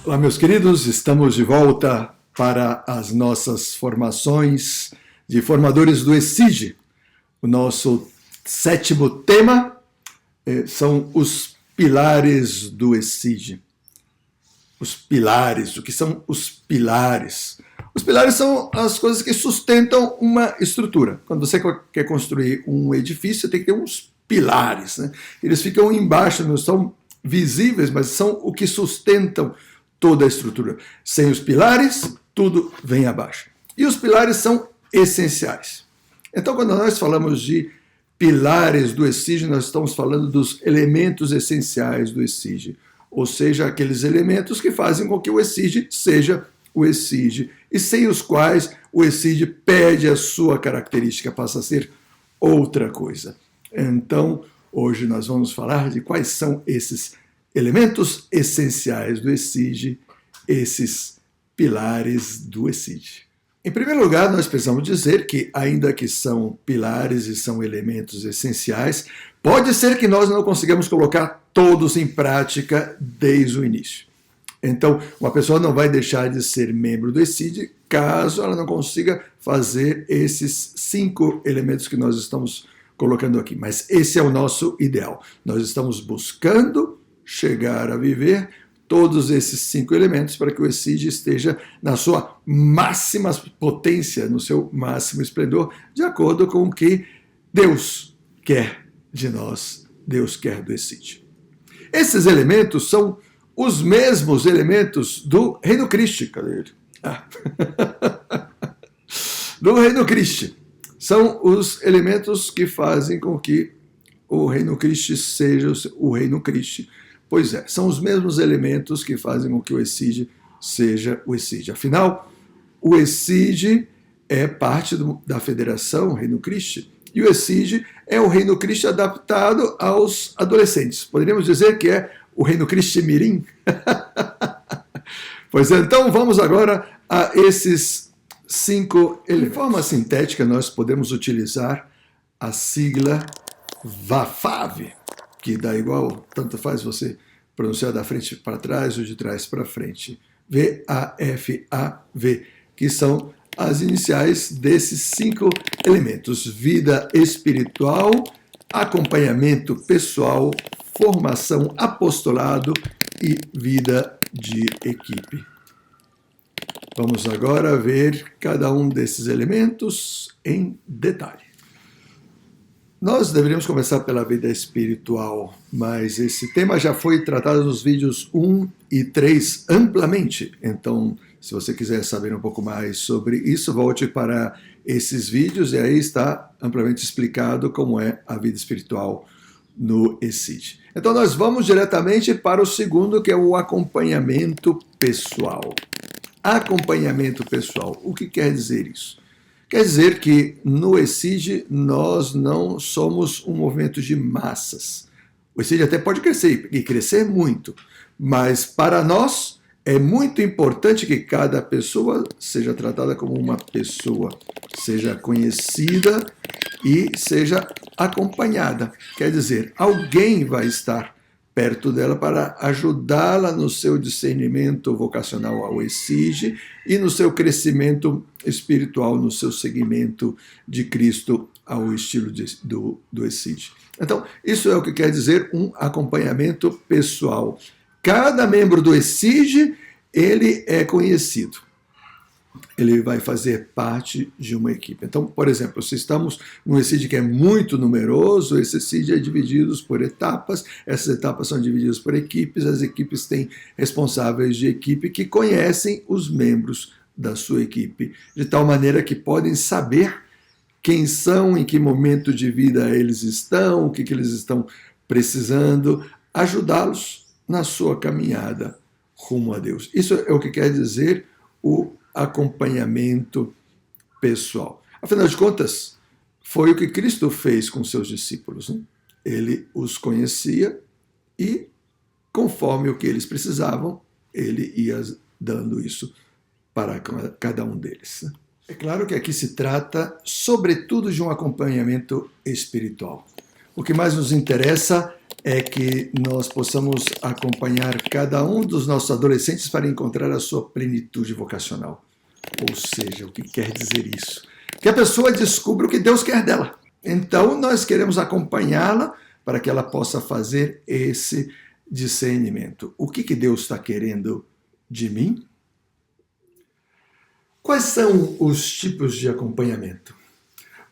Olá, meus queridos, estamos de volta para as nossas formações de formadores do ESIG. O nosso sétimo tema são os pilares do ESIG. Os pilares, o que são os pilares? Os pilares são as coisas que sustentam uma estrutura. Quando você quer construir um edifício, tem que ter uns pilares, né? Eles ficam embaixo, não são visíveis, mas são o que sustentam toda a estrutura. Sem os pilares, tudo vem abaixo. E os pilares são essenciais. Então, quando nós falamos de pilares do ESIG, nós estamos falando dos elementos essenciais do ESIG, ou seja, aqueles elementos que fazem com que o ESIG seja o ESIG, e sem os quais o ESIG perde a sua característica, passa a ser outra coisa. Então, hoje nós vamos falar de quais são esses elementos essenciais do ESIG, esses pilares do ESIG. Em primeiro lugar, nós precisamos dizer que, ainda que são pilares e são elementos essenciais, pode ser que nós não consigamos colocar todos em prática desde o início. Então, uma pessoa não vai deixar de ser membro do ESIG caso ela não consiga fazer esses 5 elementos que nós estamos colocando aqui. Mas esse é o nosso ideal. Nós estamos buscando chegar a viver todos esses 5 elementos para que o ESIG esteja na sua máxima potência, no seu máximo esplendor, de acordo com o que Deus quer de nós, Deus quer do ESIG. Esses elementos são os mesmos elementos do Reino Cristo. Cadê ele? Do Reino Cristo. São os elementos que fazem com que o Reino Cristo seja o Reino Cristo. Pois é, são os mesmos elementos que fazem com que o ESIG seja o ESIG. Afinal, o ESIG é parte da Federação Reino Cristo, e o ESIG é o Reino Cristo adaptado aos adolescentes. Poderíamos dizer que é o Reino Cristo Mirim? Pois é, então vamos agora a esses 5 elementos. De forma sintética, nós podemos utilizar a sigla VAFAV, que dá igual, tanto faz você pronunciar da frente para trás ou de trás para frente. VAFAV, que são as iniciais desses 5 elementos: vida espiritual, acompanhamento pessoal, formação, apostolado e vida de equipe. Vamos agora ver cada um desses elementos em detalhe. Nós deveríamos começar pela vida espiritual, mas esse tema já foi tratado nos vídeos 1 e 3 amplamente. Então, se você quiser saber um pouco mais sobre isso, volte para esses vídeos e aí está amplamente explicado como é a vida espiritual no ESIG. Então, nós vamos diretamente para o segundo, que é o acompanhamento pessoal. Acompanhamento pessoal. O que quer dizer isso? Quer dizer que no ESIG nós não somos um movimento de massas. O ESIG até pode crescer, e crescer muito, mas para nós é muito importante que cada pessoa seja tratada como uma pessoa, seja conhecida e seja acompanhada. Quer dizer, alguém vai estar perto dela para ajudá-la no seu discernimento vocacional ao ESIG e no seu crescimento espiritual, no seu seguimento de Cristo ao estilo do ESIG. Então, isso é o que quer dizer um acompanhamento pessoal. Cada membro do ESIG, ele é conhecido. Ele vai fazer parte de uma equipe. Então, por exemplo, se estamos num ESIG que é muito numeroso, esse ESIG é dividido por etapas, essas etapas são divididas por equipes, as equipes têm responsáveis de equipe que conhecem os membros da sua equipe, de tal maneira que podem saber quem são, em que momento de vida eles estão, o que eles estão precisando, ajudá-los na sua caminhada rumo a Deus. Isso é o que quer dizer o acompanhamento pessoal. Afinal de contas, foi o que Cristo fez com seus discípulos, né? Ele os conhecia e, conforme o que eles precisavam, ele ia dando isso para cada um deles. É claro que aqui se trata, sobretudo, de um acompanhamento espiritual. O que mais nos interessa é que nós possamos acompanhar cada um dos nossos adolescentes para encontrar a sua plenitude vocacional. Ou seja, o que quer dizer isso? Que a pessoa descubra o que Deus quer dela. Então, nós queremos acompanhá-la para que ela possa fazer esse discernimento. O que Deus está querendo de mim? Quais são os tipos de acompanhamento?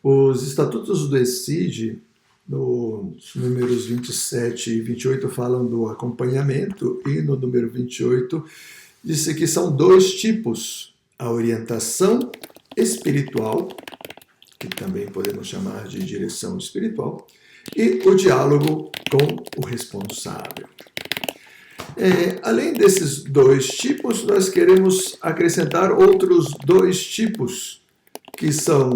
Os estatutos do ESID, nos números 27 e 28, falam do acompanhamento, e no número 28 diz que são 2 tipos: a orientação espiritual, que também podemos chamar de direção espiritual, e o diálogo com o responsável. Além desses 2 tipos, nós queremos acrescentar outros 2 tipos, que são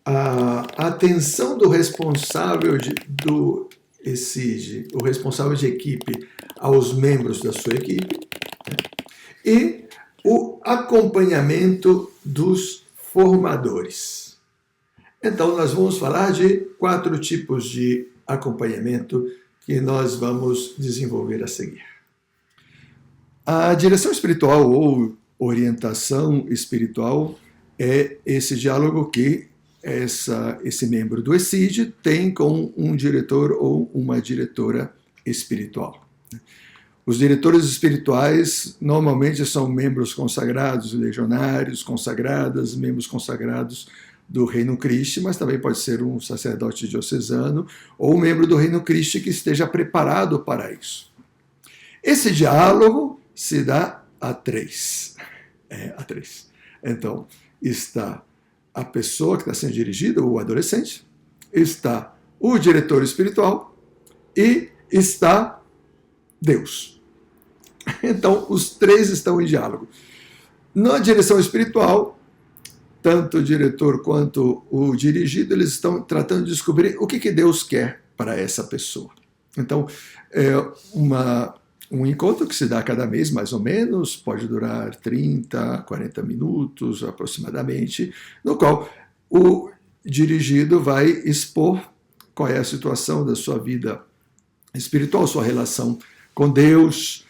a atenção do responsável do ESID, o responsável de equipe, aos membros da sua equipe, né? E o acompanhamento dos formadores. Então, nós vamos falar de 4 tipos de acompanhamento que nós vamos desenvolver a seguir. A direção espiritual ou orientação espiritual é esse diálogo que esse membro do ESID tem com um diretor ou uma diretora espiritual. Os diretores espirituais normalmente são membros consagrados, legionários, consagradas, membros consagrados do Reino Cristo, mas também pode ser um sacerdote diocesano ou um membro do Reino Cristo que esteja preparado para isso. Esse diálogo se dá a 3. A 3. Então, está a pessoa que está sendo dirigida, o adolescente, está o diretor espiritual e está Deus. Então, os 3 estão em diálogo. Na direção espiritual, tanto o diretor quanto o dirigido, eles estão tratando de descobrir o que Deus quer para essa pessoa. Então, um encontro que se dá cada mês, mais ou menos, pode durar 30, 40 minutos aproximadamente, no qual o dirigido vai expor qual é a situação da sua vida espiritual, sua relação com Deus,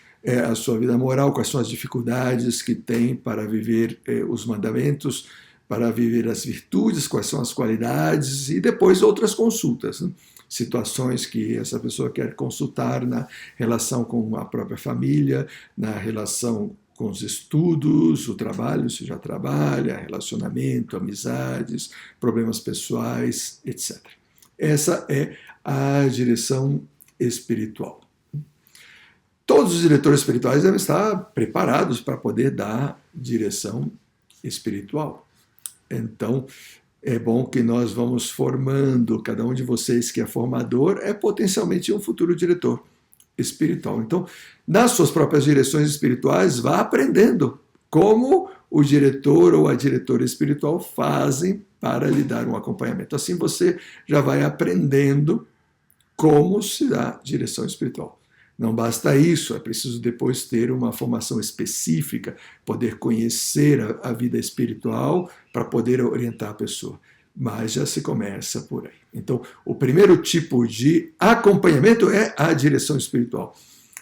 a sua vida moral, quais são as dificuldades que tem para viver os mandamentos, para viver as virtudes, quais são as qualidades, e depois outras consultas, né? Situações que essa pessoa quer consultar na relação com a própria família, na relação com os estudos, o trabalho, se já trabalha, relacionamento, amizades, problemas pessoais, etc. Essa é a direção espiritual. Todos os diretores espirituais devem estar preparados para poder dar direção espiritual. Então, é bom que nós vamos formando, cada um de vocês que é formador é potencialmente um futuro diretor espiritual. Então, nas suas próprias direções espirituais, vá aprendendo como o diretor ou a diretora espiritual fazem para lhe dar um acompanhamento. Assim você já vai aprendendo como se dá direção espiritual. Não basta isso, é preciso depois ter uma formação específica, poder conhecer a vida espiritual para poder orientar a pessoa. Mas já se começa por aí. Então, o primeiro tipo de acompanhamento é a direção espiritual.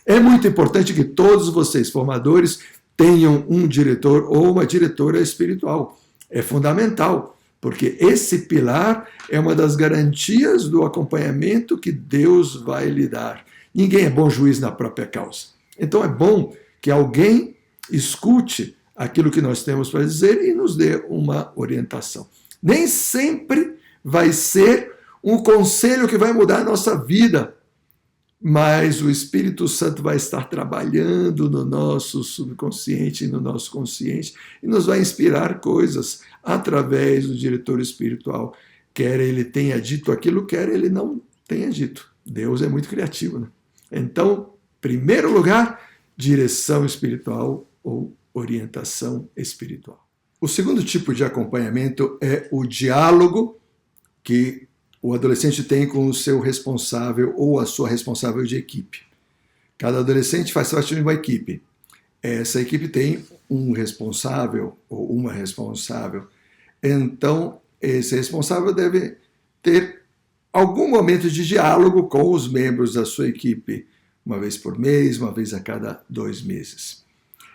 É muito importante que todos vocês, formadores, tenham um diretor ou uma diretora espiritual. É fundamental, porque esse pilar é uma das garantias do acompanhamento que Deus vai lhe dar. Ninguém é bom juiz na própria causa. Então é bom que alguém escute aquilo que nós temos para dizer e nos dê uma orientação. Nem sempre vai ser um conselho que vai mudar a nossa vida, mas o Espírito Santo vai estar trabalhando no nosso subconsciente e no nosso consciente e nos vai inspirar coisas através do diretor espiritual. Quer ele tenha dito aquilo, quer ele não tenha dito. Deus é muito criativo, né? Então, primeiro lugar, direção espiritual ou orientação espiritual. O segundo tipo de acompanhamento é o diálogo que o adolescente tem com o seu responsável ou a sua responsável de equipe. Cada adolescente faz parte de uma equipe. Essa equipe tem um responsável ou uma responsável. Então, esse responsável deve ter algum momento de diálogo com os membros da sua equipe, uma vez por mês, uma vez a cada 2 meses.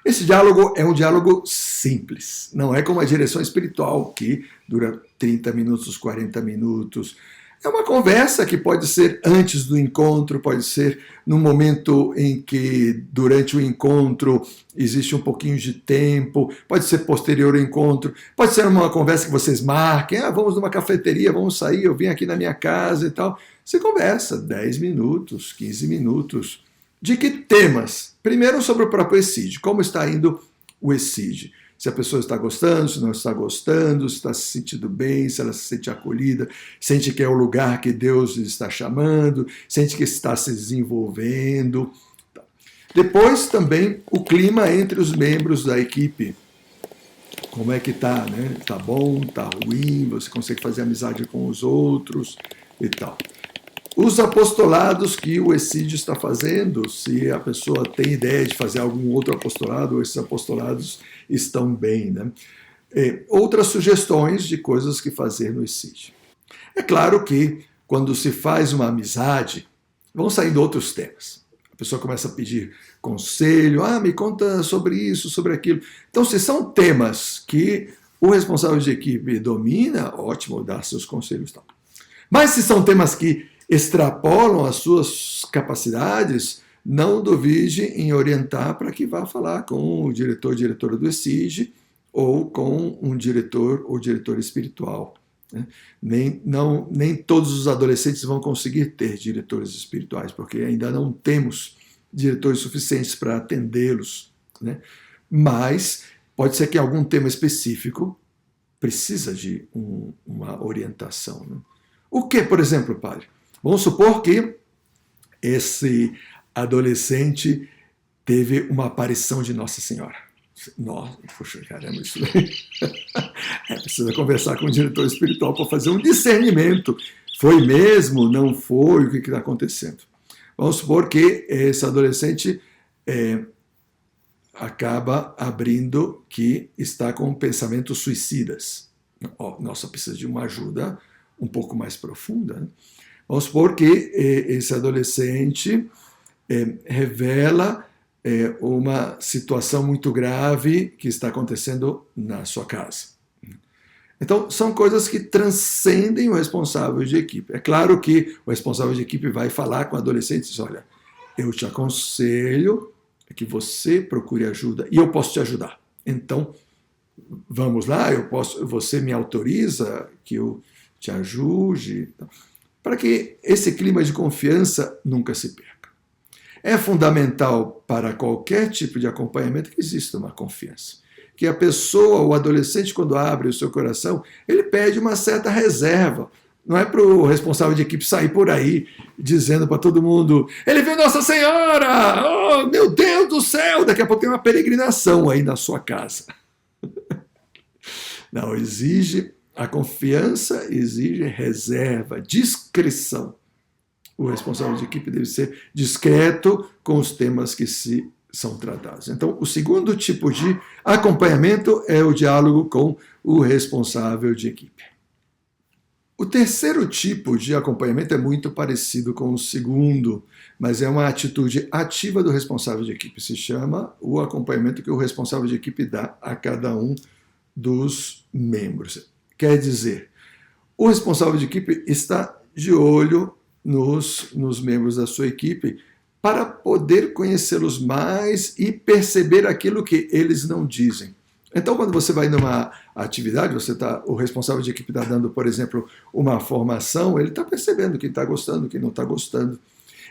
Esse diálogo é um diálogo simples, não é como a direção espiritual, que dura 30 minutos, 40 minutos. É uma conversa que pode ser antes do encontro, pode ser no momento em que, durante o encontro, existe um pouquinho de tempo, pode ser posterior ao encontro, pode ser uma conversa que vocês marquem, vamos numa cafeteria, vamos sair, eu vim aqui na minha casa e tal. Você conversa 10 minutos, 15 minutos. De que temas? Primeiro sobre o próprio ESID, como está indo o ESID. Se a pessoa está gostando, se não está gostando, se está se sentindo bem, se ela se sente acolhida, sente que é o lugar que Deus está chamando, sente que está se desenvolvendo. Depois também o clima entre os membros da equipe. Como é que está, né? Está bom, está ruim, você consegue fazer amizade com os outros e tal. Os apostolados que o ESID está fazendo, se a pessoa tem ideia de fazer algum outro apostolado, ou esses apostolados estão bem, né? Outras sugestões de coisas que fazer no ESID. É claro que quando se faz uma amizade, vão saindo outros temas. A pessoa começa a pedir conselho, me conta sobre isso, sobre aquilo. Então, se são temas que o responsável de equipe domina, ótimo, dá seus conselhos. Tal. Mas se são temas que extrapolam as suas capacidades, não duvide em orientar para que vá falar com o diretor, diretora do ESID, ou com um diretor ou diretora espiritual. Né? Nem todos os adolescentes vão conseguir ter diretores espirituais, porque ainda não temos diretores suficientes para atendê-los. Né? Mas pode ser que algum tema específico precisa de uma orientação. Né? O que, por exemplo, padre? Vamos supor que esse adolescente teve uma aparição de Nossa Senhora. Nossa, poxa, caramba, isso daí. Precisa conversar com o diretor espiritual para fazer um discernimento. Foi mesmo? Não foi? O que está acontecendo? Vamos supor que esse adolescente acaba abrindo que está com pensamentos suicidas. Nossa, precisa de uma ajuda um pouco mais profunda, né? Vamos supor que esse adolescente revela uma situação muito grave que está acontecendo na sua casa. Então, são coisas que transcendem o responsável de equipe. É claro que o responsável de equipe vai falar com o adolescente e diz, olha, eu te aconselho que você procure ajuda e eu posso te ajudar. Então, vamos lá, você me autoriza que eu te ajude, para que esse clima de confiança nunca se perca. É fundamental para qualquer tipo de acompanhamento que exista uma confiança. Que a pessoa, o adolescente, quando abre o seu coração, ele pede uma certa reserva. Não é para o responsável de equipe sair por aí dizendo para todo mundo, ele viu Nossa Senhora! Oh, meu Deus do céu! Daqui a pouco tem uma peregrinação aí na sua casa. Não, a confiança exige reserva, discrição. O responsável de equipe deve ser discreto com os temas que são tratados. Então, o segundo tipo de acompanhamento é o diálogo com o responsável de equipe. O terceiro tipo de acompanhamento é muito parecido com o segundo, mas é uma atitude ativa do responsável de equipe. Se chama o acompanhamento que o responsável de equipe dá a cada um dos membros. Quer dizer, o responsável de equipe está de olho nos membros da sua equipe para poder conhecê-los mais e perceber aquilo que eles não dizem. Então, quando você vai numa atividade, o responsável de equipe está dando, por exemplo, uma formação, ele está percebendo quem está gostando, quem não está gostando.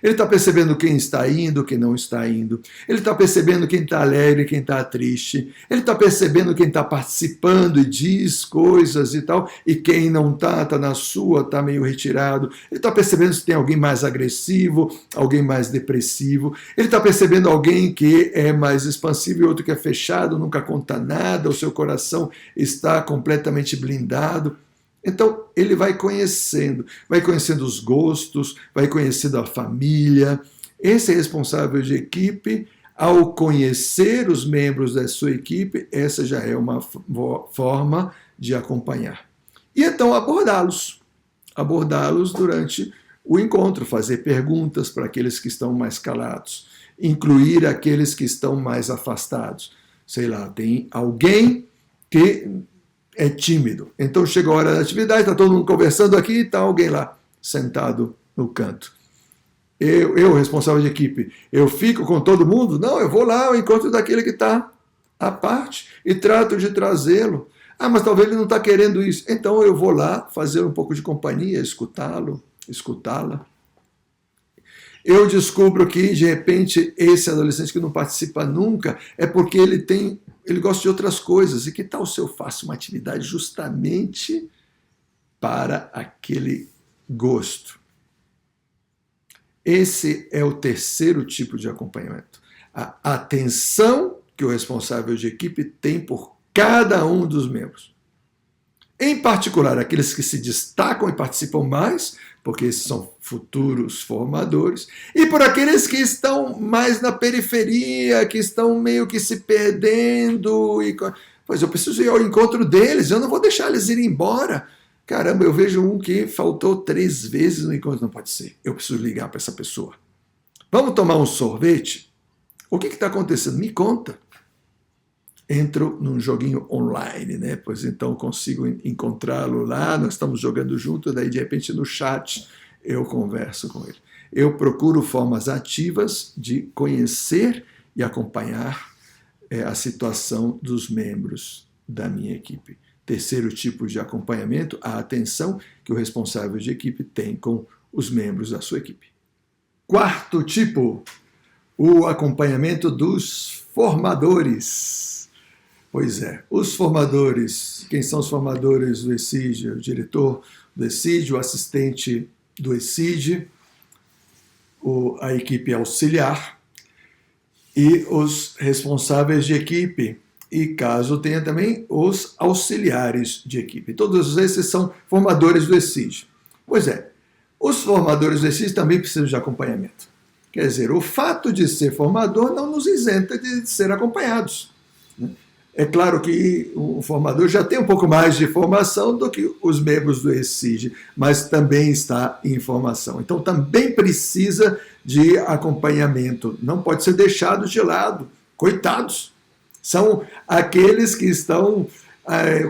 Ele está percebendo quem está indo, quem não está indo. Ele está percebendo quem está alegre, quem está triste. Ele está percebendo quem está participando e diz coisas e tal. E quem não está na sua, está meio retirado. Ele está percebendo se tem alguém mais agressivo, alguém mais depressivo. Ele está percebendo alguém que é mais expansivo e outro que é fechado, nunca conta nada, o seu coração está completamente blindado. Então, ele vai conhecendo os gostos, vai conhecendo a família. Esse responsável de equipe, ao conhecer os membros da sua equipe, essa já é uma forma de acompanhar. E então abordá-los. abordá-los durante o encontro, fazer perguntas para aqueles que estão mais calados, incluir aqueles que estão mais afastados. Sei lá, tem alguém que é tímido. Então chega a hora da atividade, está todo mundo conversando aqui e está alguém lá, sentado no canto. Eu, responsável de equipe, eu fico com todo mundo? Não, eu vou lá ao encontro daquele que está à parte e trato de trazê-lo. Ah, mas talvez ele não está querendo isso. Então eu vou lá fazer um pouco de companhia, escutá-lo, escutá-la. Eu descubro que, de repente, esse adolescente que não participa nunca é porque ele gosta de outras coisas. E que tal se eu faço uma atividade justamente para aquele gosto? Esse é o terceiro tipo de acompanhamento. A atenção que o responsável de equipe tem por cada um dos membros. Em particular, aqueles que se destacam e participam mais, porque esses são futuros formadores, e por aqueles que estão mais na periferia, que estão meio que se perdendo. Pois eu preciso ir ao encontro deles, eu não vou deixar eles irem embora. Caramba, eu vejo um que faltou 3 vezes no encontro. Não pode ser, eu preciso ligar para essa pessoa. Vamos tomar um sorvete? O que está acontecendo? Me conta. Entro num joguinho online, né? Pois então consigo encontrá-lo lá, nós estamos jogando junto, daí de repente no chat eu converso com ele. Eu procuro formas ativas de conhecer e acompanhar a situação dos membros da minha equipe. Terceiro tipo de acompanhamento, a atenção que o responsável de equipe tem com os membros da sua equipe. Quarto tipo, o acompanhamento dos formadores. Pois é, os formadores, quem são os formadores do ESID? O diretor do ESID, o assistente do ESID, a equipe auxiliar e os responsáveis de equipe. E caso tenha também os auxiliares de equipe. Todos esses são formadores do ESID. Pois é, os formadores do ESID também precisam de acompanhamento. Quer dizer, o fato de ser formador não nos isenta de ser acompanhados. É claro que o formador já tem um pouco mais de formação do que os membros do ESID, mas também está em formação. Então também precisa de acompanhamento. Não pode ser deixado de lado. Coitados! São aqueles que estão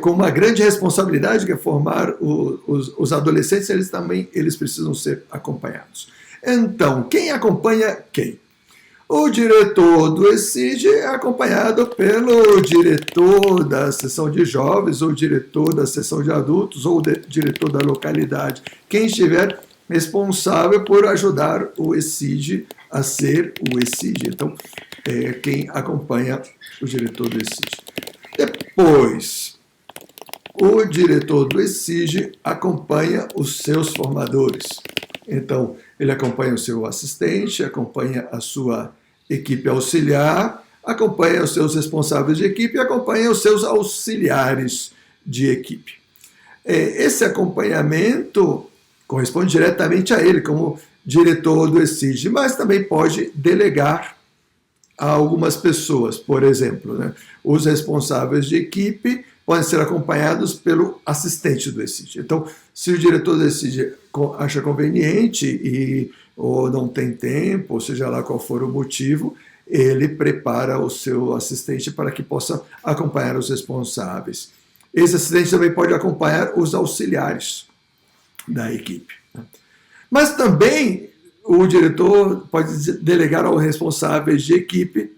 com uma grande responsabilidade, que é formar os adolescentes, eles precisam ser acompanhados. Então, quem acompanha quem? O diretor do ESID é acompanhado pelo diretor da seção de jovens, ou diretor da seção de adultos, ou diretor da localidade. Quem estiver responsável por ajudar o ESID a ser o ESID. Então, é quem acompanha o diretor do ESID. Depois, o diretor do ESID acompanha os seus formadores. Então, ele acompanha o seu assistente, acompanha a sua equipe auxiliar, acompanha os seus responsáveis de equipe e acompanha os seus auxiliares de equipe. Esse acompanhamento corresponde diretamente a ele, como diretor do ESID, mas também pode delegar a algumas pessoas. Por exemplo, né, os responsáveis de equipe podem ser acompanhados pelo assistente do ESID. Então, se o diretor do ESID acha conveniente ou não tem tempo, ou seja lá qual for o motivo, ele prepara o seu assistente para que possa acompanhar os responsáveis. Esse assistente também pode acompanhar os auxiliares da equipe. Mas também o diretor pode delegar aos responsáveis de equipe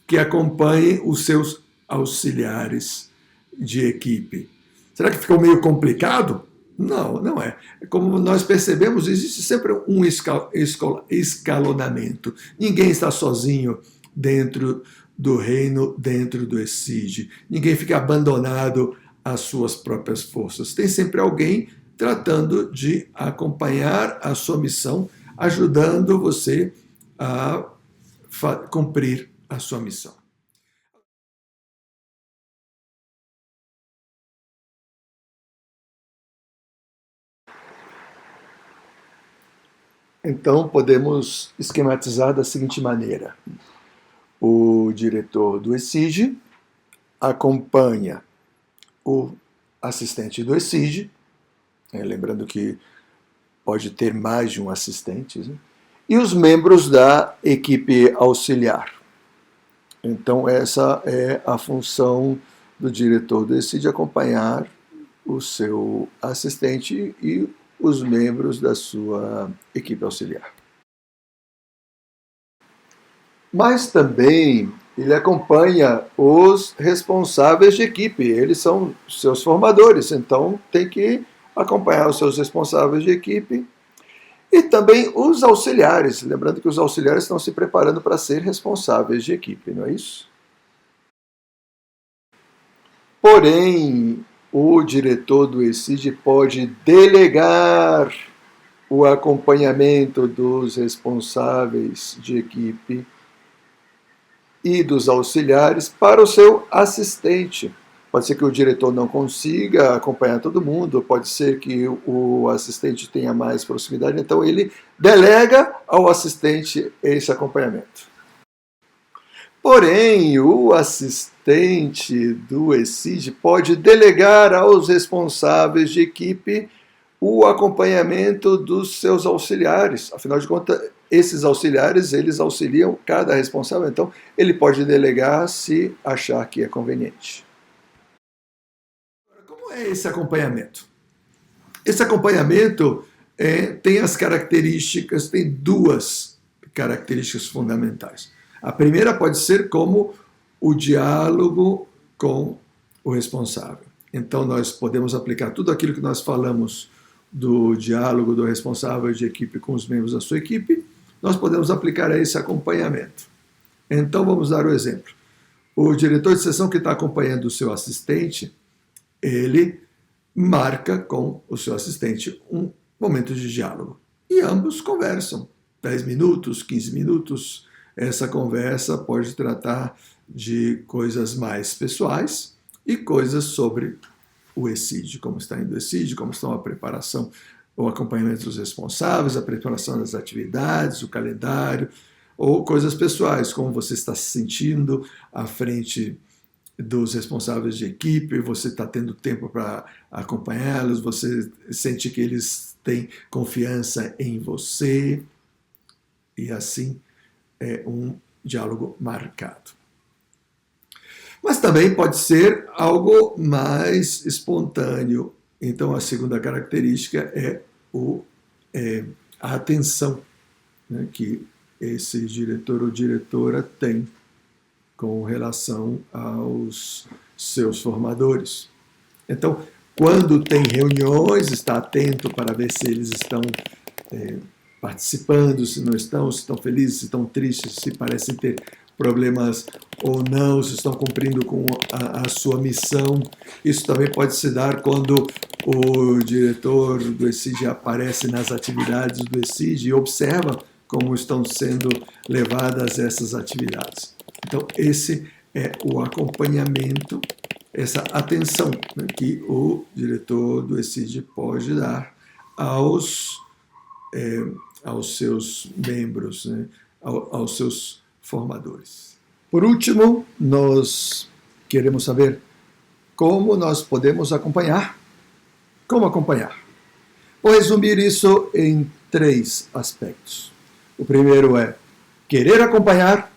que acompanhem os seus auxiliares de equipe. Será que ficou meio complicado? Não, não é. Como nós percebemos, existe sempre um escalonamento. Ninguém está sozinho dentro do reino, dentro do ESID. Ninguém fica abandonado às suas próprias forças. Tem sempre alguém tratando de acompanhar a sua missão, ajudando você a cumprir a sua missão. Então, podemos esquematizar da seguinte maneira. O diretor do ESID acompanha o assistente do ESID, lembrando que pode ter mais de um assistente, né? E os membros da equipe auxiliar. Então, essa é a função do diretor do ECID, acompanhar o seu assistente e os membros da sua equipe auxiliar. Mas também ele acompanha os responsáveis de equipe, eles são seus formadores, então tem que acompanhar os seus responsáveis de equipe e também os auxiliares, lembrando que os auxiliares estão se preparando para ser responsáveis de equipe, não é isso? Porém, o diretor do ECID pode delegar o acompanhamento dos responsáveis de equipe e dos auxiliares para o seu assistente. Pode ser que o diretor não consiga acompanhar todo mundo, pode ser que o assistente tenha mais proximidade, então ele delega ao assistente esse acompanhamento. Porém, o assistente do ECID pode delegar aos responsáveis de equipe o acompanhamento dos seus auxiliares. Afinal de contas, esses auxiliares, eles auxiliam cada responsável, então ele pode delegar se achar que é conveniente. Como é esse acompanhamento? Esse acompanhamento tem as características, tem duas características fundamentais. A primeira pode ser como o diálogo com o responsável. Então, nós podemos aplicar tudo aquilo que nós falamos do diálogo do responsável de equipe com os membros da sua equipe, nós podemos aplicar a esse acompanhamento. Então, vamos dar o exemplo. O diretor de sessão que está acompanhando o seu assistente, ele marca com o seu assistente um momento de diálogo. E ambos conversam. 10 minutos, 15 minutos. Essa conversa pode tratar de coisas mais pessoais e coisas sobre o ECID, como está indo o ECID, como estão a preparação, o acompanhamento dos responsáveis, a preparação das atividades, o calendário, ou coisas pessoais, como você está se sentindo à frente dos responsáveis de equipe, você está tendo tempo para acompanhá-los, você sente que eles têm confiança em você, e assim é um diálogo marcado. Mas também pode ser algo mais espontâneo. Então, a segunda característica é a atenção, né, que esse diretor ou diretora tem com relação aos seus formadores. Então, quando tem reuniões, está atento para ver se eles estão participando, se não estão, se estão felizes, se estão tristes, se parecem ter problemas ou não, se estão cumprindo com a sua missão. Isso também pode se dar quando o diretor do ECID aparece nas atividades do ECID e observa como estão sendo levadas essas atividades. Então, esse é o acompanhamento, essa atenção, né, que o diretor do ECID pode dar aos seus membros, né, aos seus formadores. Por último, nós queremos saber como nós podemos acompanhar. Como acompanhar? Vou resumir isso em 3 aspectos. O primeiro é querer acompanhar,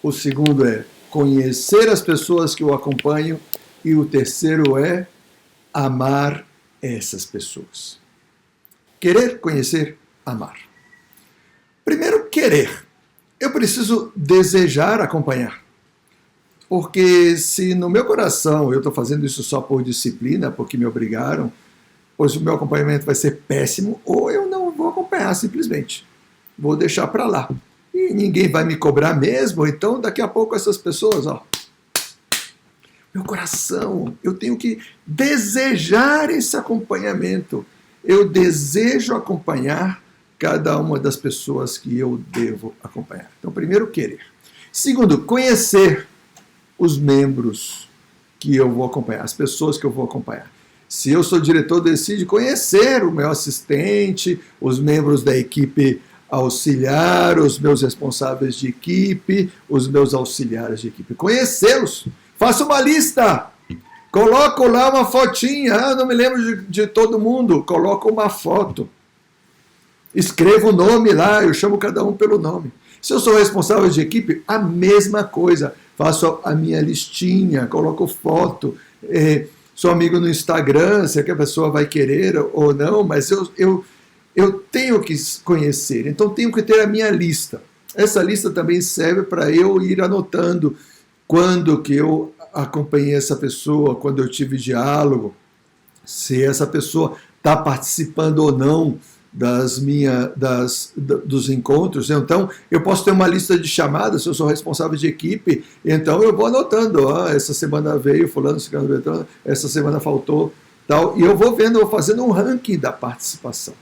o segundo é conhecer as pessoas que o acompanham e o terceiro é amar essas pessoas. Querer, conhecer, amar. Primeiro, querer. Eu preciso desejar acompanhar. Porque se no meu coração eu estou fazendo isso só por disciplina, porque me obrigaram, pois o meu acompanhamento vai ser péssimo, ou eu não vou acompanhar simplesmente. Vou deixar para lá. E ninguém vai me cobrar mesmo, então daqui a pouco essas pessoas, meu coração, eu tenho que desejar esse acompanhamento. Eu desejo acompanhar cada uma das pessoas que eu devo acompanhar. Então, primeiro, querer. Segundo, conhecer os membros que eu vou acompanhar, as pessoas que eu vou acompanhar. Se eu sou diretor do ECID, conhecer o meu assistente, os membros da equipe auxiliar, os meus responsáveis de equipe, os meus auxiliares de equipe. Conhecê-los. Faça uma lista. Coloco lá uma fotinha. Não me lembro de todo mundo. Coloco uma foto. Escrevo o nome lá, eu chamo cada um pelo nome. Se eu sou responsável de equipe, a mesma coisa. Faço a minha listinha, coloco foto, sou amigo no Instagram, se a pessoa vai querer ou não, mas eu tenho que conhecer, então tenho que ter a minha lista. Essa lista também serve para eu ir anotando quando que eu acompanhei essa pessoa, quando eu tive diálogo, se essa pessoa está participando ou não dos encontros. Então, eu posso ter uma lista de chamadas, se eu sou responsável de equipe, então eu vou anotando, essa semana veio fulano, ciclano, beltrano, essa semana faltou, tal, e eu vou vendo, vou fazendo um ranking da participação.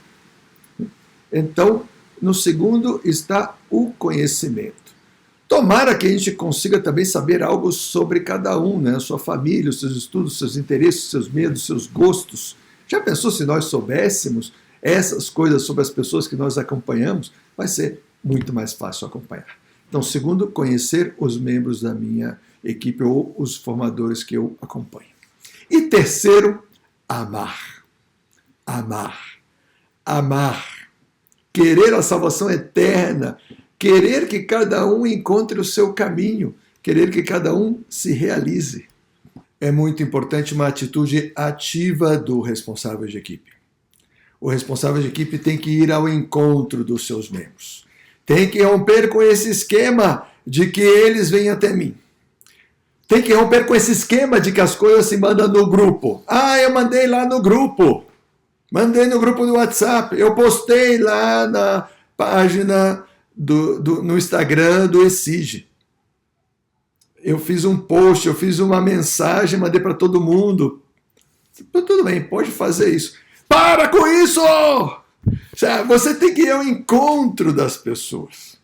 Então, no segundo está o conhecimento. Tomara que a gente consiga também saber algo sobre cada um, né? A sua família, os seus estudos, seus interesses, seus medos, seus gostos. Já pensou se nós soubéssemos essas coisas sobre as pessoas que nós acompanhamos? Vai ser muito mais fácil acompanhar. Então, segundo, conhecer os membros da minha equipe ou os formadores que eu acompanho. E terceiro, amar. Amar. Amar. Querer a salvação eterna, querer que cada um encontre o seu caminho, querer que cada um se realize. É muito importante uma atitude ativa do responsável de equipe. O responsável de equipe tem que ir ao encontro dos seus membros. Tem que romper com esse esquema de que eles vêm até mim. Tem que romper com esse esquema de que as coisas se mandam no grupo. Eu mandei lá no grupo. Mandei no grupo do WhatsApp, eu postei lá na página no Instagram do ESIG. Eu fiz um post, eu fiz uma mensagem, mandei para todo mundo. Tudo bem, pode fazer isso. Para com isso! Você tem que ir ao encontro das pessoas.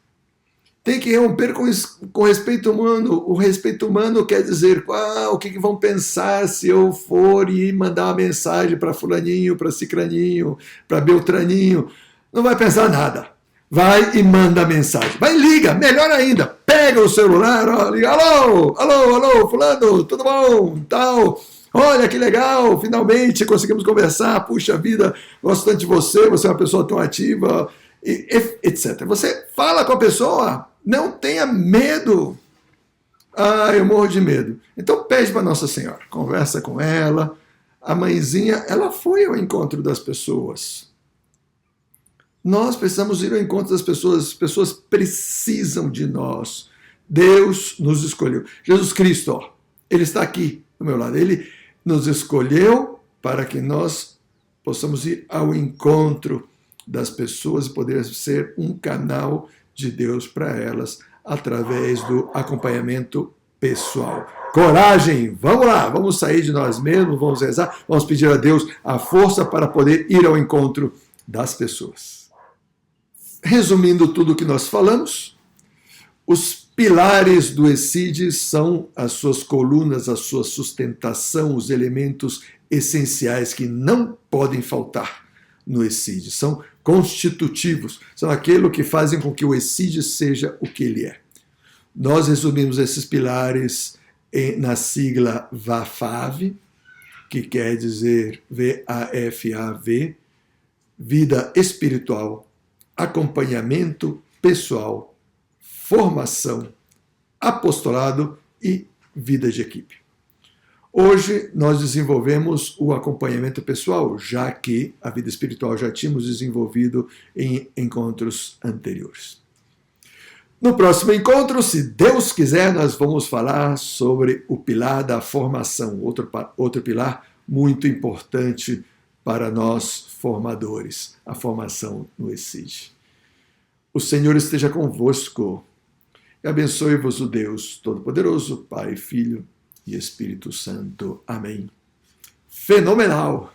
Tem que romper com o respeito humano. O respeito humano quer dizer o que vão pensar se eu for e mandar uma mensagem para fulaninho, para cicraninho, para beltraninho. Não vai pensar nada. Vai e manda a mensagem. Vai e liga, melhor ainda. Pega o celular, liga. Alô, fulano, tudo bom? Tal. Olha que legal, finalmente conseguimos conversar. Puxa vida, gosto tanto de você, você é uma pessoa tão ativa, etc. Você fala com a pessoa. Não tenha medo. Eu morro de medo. Então pede para Nossa Senhora, conversa com ela. A mãezinha, ela foi ao encontro das pessoas. Nós precisamos ir ao encontro das pessoas. As pessoas precisam de nós. Deus nos escolheu. Jesus Cristo, Ele está aqui do meu lado. Ele nos escolheu para que nós possamos ir ao encontro das pessoas e poder ser um canal de Deus para elas através do acompanhamento pessoal. Coragem, vamos lá, vamos sair de nós mesmos, vamos rezar, vamos pedir a Deus a força para poder ir ao encontro das pessoas. Resumindo tudo o que nós falamos, os pilares do ESID são as suas colunas, a sua sustentação, os elementos essenciais que não podem faltar no ESID. São constitutivos, são aquilo que fazem com que o ESID seja o que ele é. Nós resumimos esses pilares na sigla VAFAV, que quer dizer VAFAV, vida espiritual, acompanhamento pessoal, formação, apostolado e vida de equipe. Hoje nós desenvolvemos o acompanhamento pessoal, já que a vida espiritual já tínhamos desenvolvido em encontros anteriores. No próximo encontro, se Deus quiser, nós vamos falar sobre o pilar da formação, outro pilar muito importante para nós formadores, a formação no ESID. O Senhor esteja convosco e abençoe-vos o Deus Todo-Poderoso, Pai, Filho e Espírito Santo. Amém. Fenomenal!